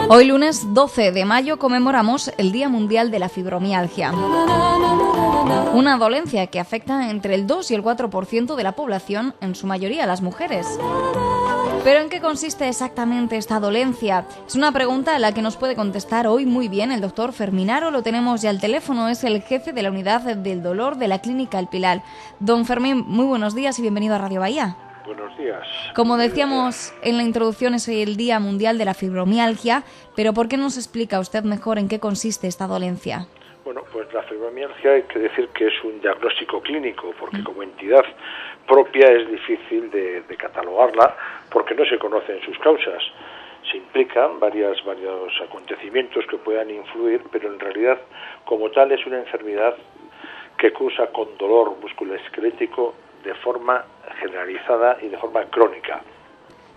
Hoy lunes 12 de mayo conmemoramos el Día Mundial de la Fibromialgia, una dolencia que afecta entre el 2 y el 4% de la población, en su mayoría las mujeres. ¿Pero en qué consiste exactamente esta dolencia? Es una pregunta a la que nos puede contestar hoy muy bien el doctor Fermín Haro. Lo tenemos ya al teléfono, es el jefe de la unidad del dolor de la Clínica El Pilar. Don Fermín, muy buenos días y bienvenido a Radio Bahía. Buenos días. Como decíamos en la introducción, es el Día Mundial de la Fibromialgia, pero ¿por qué nos explica usted mejor en qué consiste esta dolencia? Bueno, pues la fibromialgia hay que decir que es un diagnóstico clínico, porque como entidad propia es difícil de catalogarla, porque no se conocen sus causas. Se implican varios acontecimientos que puedan influir, pero en realidad, como tal, es una enfermedad que cursa con dolor musculoesquelético de forma generalizada y de forma crónica.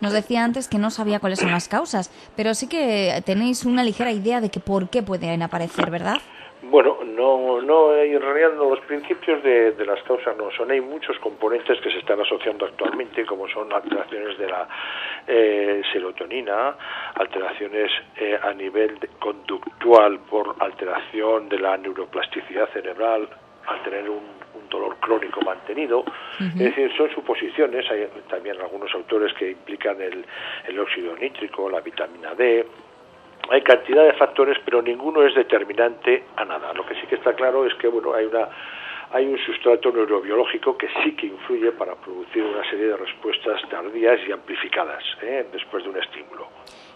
Nos decía antes que no sabía cuáles son las causas, pero sí que tenéis una ligera idea de que por qué pueden aparecer, ¿verdad? Bueno, no, en realidad los principios de las causas no son. Hay muchos componentes que se están asociando actualmente, como son alteraciones de la serotonina, alteraciones a nivel conductual por alteración de la neuroplasticidad cerebral, al tener un dolor crónico mantenido. Es decir, son suposiciones. Hay también algunos autores que implican el óxido nítrico, la vitamina D. Hay cantidad de factores, pero ninguno es determinante a nada. Lo que sí que está claro es que hay un sustrato neurobiológico que sí que influye para producir una serie de respuestas tardías y amplificadas después de un estímulo.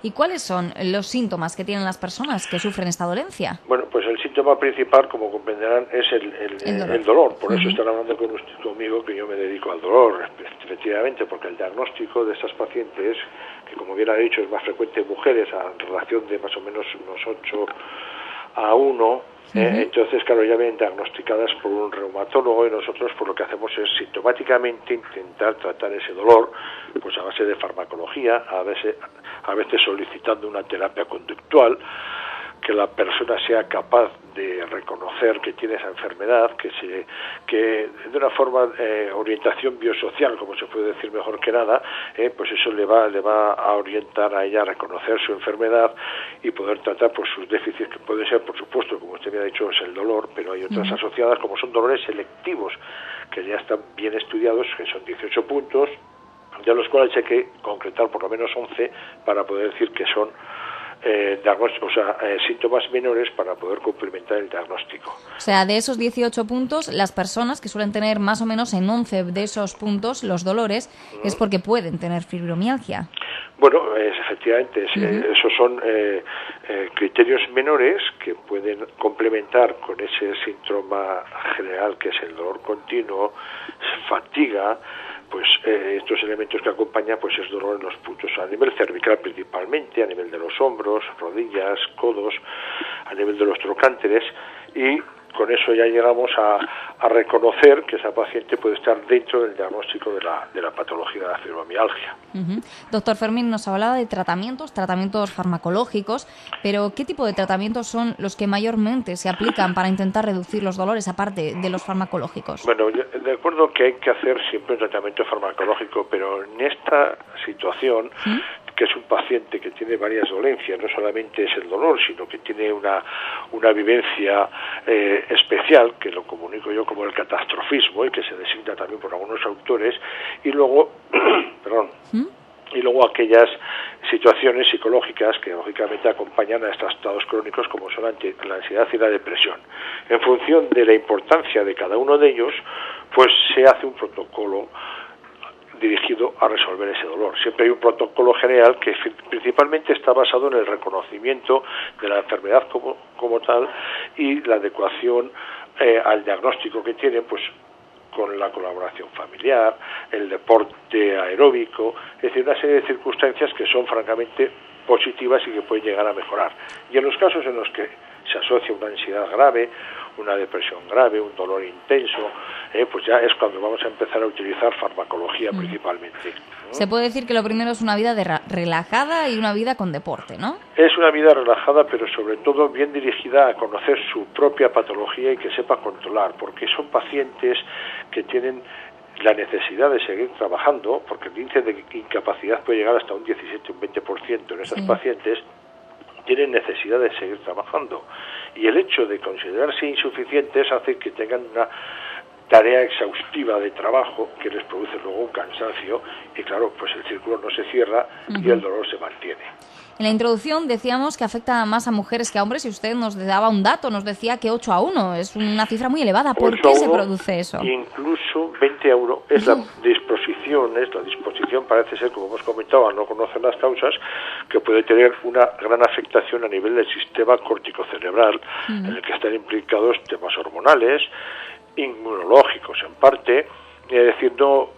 ¿Y cuáles son los síntomas que tienen las personas que sufren esta dolencia? Bueno, pues el síntoma principal, como comprenderán, es el dolor. Por eso están hablando con usted conmigo que yo me dedico al dolor, efectivamente, porque el diagnóstico de estas pacientes, que como bien ha dicho es más frecuente en mujeres, a relación de más o menos unos 8 a 1, entonces, claro, ya vienen diagnosticadas por un reumatólogo y nosotros pues lo que hacemos es sintomáticamente intentar tratar ese dolor pues a base de farmacología, a veces solicitando una terapia conductual, que la persona sea capaz de reconocer que tiene esa enfermedad, que de una forma orientación biosocial, como se puede decir mejor que nada, pues eso le va a orientar a ella a reconocer su enfermedad y poder tratar pues sus déficits, que pueden ser, por supuesto, como usted me ha dicho, es el dolor, pero hay otras asociadas, como son dolores selectivos, que ya están bien estudiados, que son 18 puntos, de los cuales hay que concretar por lo menos 11 para poder decir que son síntomas menores para poder complementar el diagnóstico. O sea, de esos 18 puntos, las personas que suelen tener más o menos en 11 de esos puntos los dolores, es porque pueden tener fibromialgia. Bueno, efectivamente, esos son criterios menores que pueden complementar con ese síntoma general que es el dolor continuo, fatiga. Pues estos elementos que acompañan pues es dolor en los puntos a nivel cervical principalmente, a nivel de los hombros, rodillas, codos, a nivel de los trocánteres, y con eso ya llegamos a reconocer que esa paciente puede estar dentro del diagnóstico de la patología de la fibromialgia. Doctor Fermín, nos hablaba de tratamientos farmacológicos, pero ¿qué tipo de tratamientos son los que mayormente se aplican para intentar reducir los dolores, aparte de los farmacológicos? Bueno, de acuerdo que hay que hacer siempre un tratamiento farmacológico, pero en esta situación, que es un paciente que tiene varias dolencias, no solamente es el dolor, sino que tiene una vivencia especial, que lo comunico yo como el catastrofismo y que se designa también por algunos autores, y luego aquellas situaciones psicológicas que lógicamente acompañan a estos estados crónicos, como son la ansiedad y la depresión. En función de la importancia de cada uno de ellos, pues se hace un protocolo dirigido a resolver ese dolor. Siempre hay un protocolo general que principalmente está basado en el reconocimiento de la enfermedad como tal y la adecuación al diagnóstico que tienen, pues con la colaboración familiar, el deporte aeróbico, es decir, una serie de circunstancias que son francamente positivas y que pueden llegar a mejorar. Y en los casos en los que se asocia una ansiedad grave, una depresión grave, un dolor intenso, pues ya es cuando vamos a empezar a utilizar farmacología principalmente. Se puede decir que lo primero es una vida relajada y una vida con deporte, ¿no? Es una vida relajada, pero sobre todo bien dirigida a conocer su propia patología y que sepa controlar, porque son pacientes que tienen la necesidad de seguir trabajando, porque el índice de incapacidad puede llegar hasta un 17, un 20% en esas pacientes, tienen necesidad de seguir trabajando. Y el hecho de considerarse insuficientes hace que tengan una tarea exhaustiva de trabajo que les produce luego un cansancio y claro, pues el círculo no se cierra y el dolor se mantiene. En la introducción decíamos que afecta más a mujeres que a hombres y usted nos daba un dato, nos decía que 8-1, es una cifra muy elevada. ¿Por qué se produce eso? Incluso 20-1 es la disposición, parece ser, como hemos comentado, al no conocer las causas, que puede tener una gran afectación a nivel del sistema corticocerebral, en el que están implicados temas hormonales, inmunológicos en parte, es decir,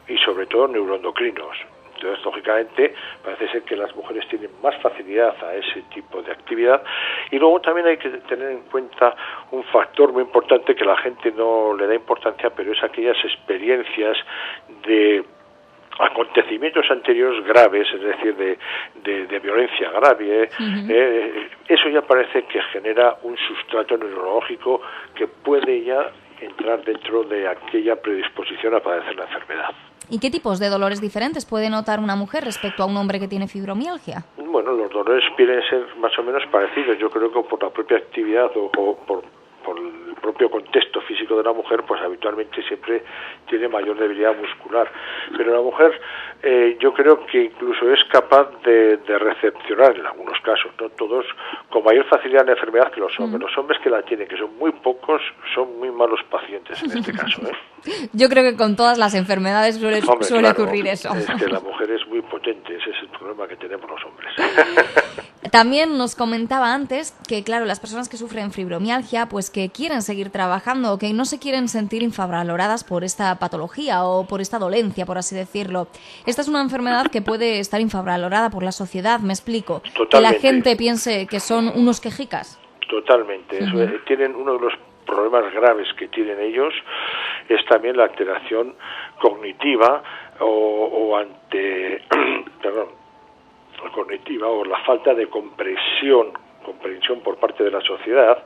y sobre todo neuroendocrinos. Entonces, lógicamente, parece ser que las mujeres tienen más facilidad a ese tipo de actividad. Y luego también hay que tener en cuenta un factor muy importante que la gente no le da importancia, pero es aquellas experiencias de acontecimientos anteriores graves, es decir, de violencia grave. Eso ya parece que genera un sustrato neurológico que puede ya entrar dentro de aquella predisposición a padecer la enfermedad. ¿Y qué tipos de dolores diferentes puede notar una mujer respecto a un hombre que tiene fibromialgia? Bueno, los dolores vienen a ser más o menos parecidos. Yo creo que por la propia actividad o por el propio contexto físico de la mujer, pues habitualmente siempre tiene mayor debilidad muscular. Pero la mujer yo creo que incluso es capaz de recepcionar, en algunos casos, no todos, con mayor facilidad la enfermedad que los hombres. Los hombres que la tienen, que son muy pocos, son muy malos pacientes en este caso. Yo creo que con todas las enfermedades suele ocurrir eso. Es que la mujer es muy potente, ese es el problema que tenemos los hombres. También nos comentaba antes que, claro, las personas que sufren fibromialgia, pues que quieren seguir trabajando, que no se quieren sentir infravaloradas por esta patología o por esta dolencia, por así decirlo. Esta es una enfermedad que puede estar infravalorada por la sociedad, me explico. Totalmente. Que la gente piense que son unos quejicas. Totalmente. Tienen uno de los problemas graves que tienen ellos es también la alteración cognitiva cognitiva o la falta de comprensión por parte de la sociedad,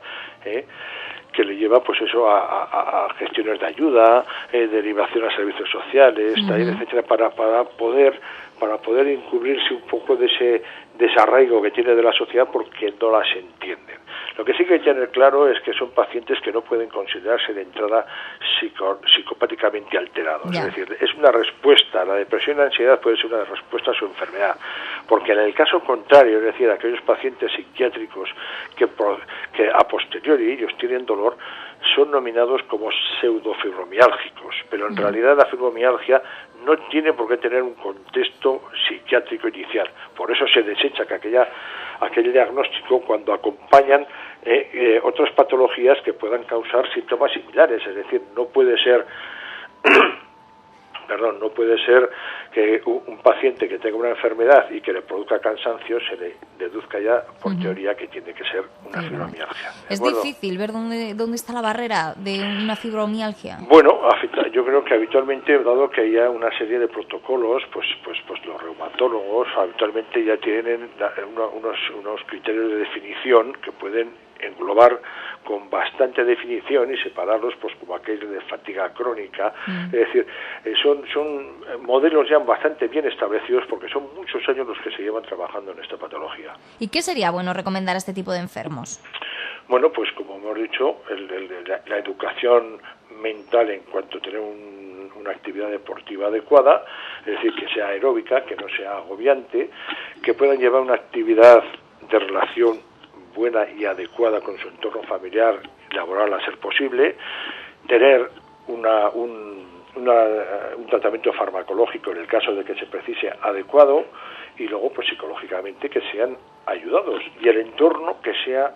que le lleva pues eso a gestiones de ayuda, derivación a servicios sociales, etcétera, para poder encubrirse un poco de ese desarraigo que tiene de la sociedad porque no las entienden. Lo que sí que hay que tener claro es que son pacientes que no pueden considerarse de entrada psicopáticamente alterados. Es decir, es una respuesta, la depresión y la ansiedad puede ser una respuesta a su enfermedad, porque en el caso contrario, es decir, aquellos pacientes psiquiátricos que a posteriori ellos tienen dolor, son nominados como pseudofibromiálgicos, pero en realidad la fibromialgia no tiene por qué tener un contexto psiquiátrico inicial. Por eso se desecha que aquel diagnóstico cuando acompañan otras patologías que puedan causar síntomas similares. Es decir, no puede ser que un paciente que tenga una enfermedad y que le produzca cansancio se le deduzca ya por teoría que tiene que ser una fibromialgia. Es difícil ver dónde está la barrera de una fibromialgia. Bueno, yo creo que habitualmente, dado que haya una serie de protocolos, pues los reumatólogos habitualmente ya tienen unos criterios de definición que pueden englobar con bastante definición y separarlos pues como aquellos de fatiga crónica. Es decir, son modelos ya bastante bien establecidos porque son muchos años los que se llevan trabajando en esta patología. ¿Y qué sería bueno recomendar a este tipo de enfermos? Bueno, pues como hemos dicho, la educación mental en cuanto a tener una actividad deportiva adecuada, es decir, que sea aeróbica, que no sea agobiante, que puedan llevar una actividad de relación buena y adecuada con su entorno familiar y laboral a ser posible, tener un tratamiento farmacológico en el caso de que se precise adecuado y luego pues psicológicamente que sean ayudados y el entorno que sea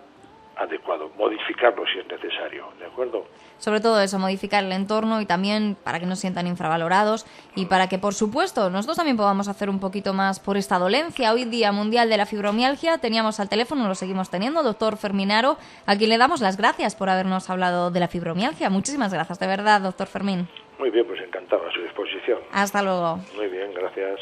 adecuado, modificarlo si es necesario, ¿de acuerdo? Sobre todo eso, modificar el entorno y también para que no se sientan infravalorados y para que, por supuesto, nosotros también podamos hacer un poquito más por esta dolencia. Hoy Día Mundial de la Fibromialgia, teníamos al teléfono, lo seguimos teniendo, doctor Fermín Haro, a quien le damos las gracias por habernos hablado de la fibromialgia. Muchísimas gracias, de verdad, doctor Fermín. Muy bien, pues encantado, a su disposición. Hasta luego. Muy bien, gracias.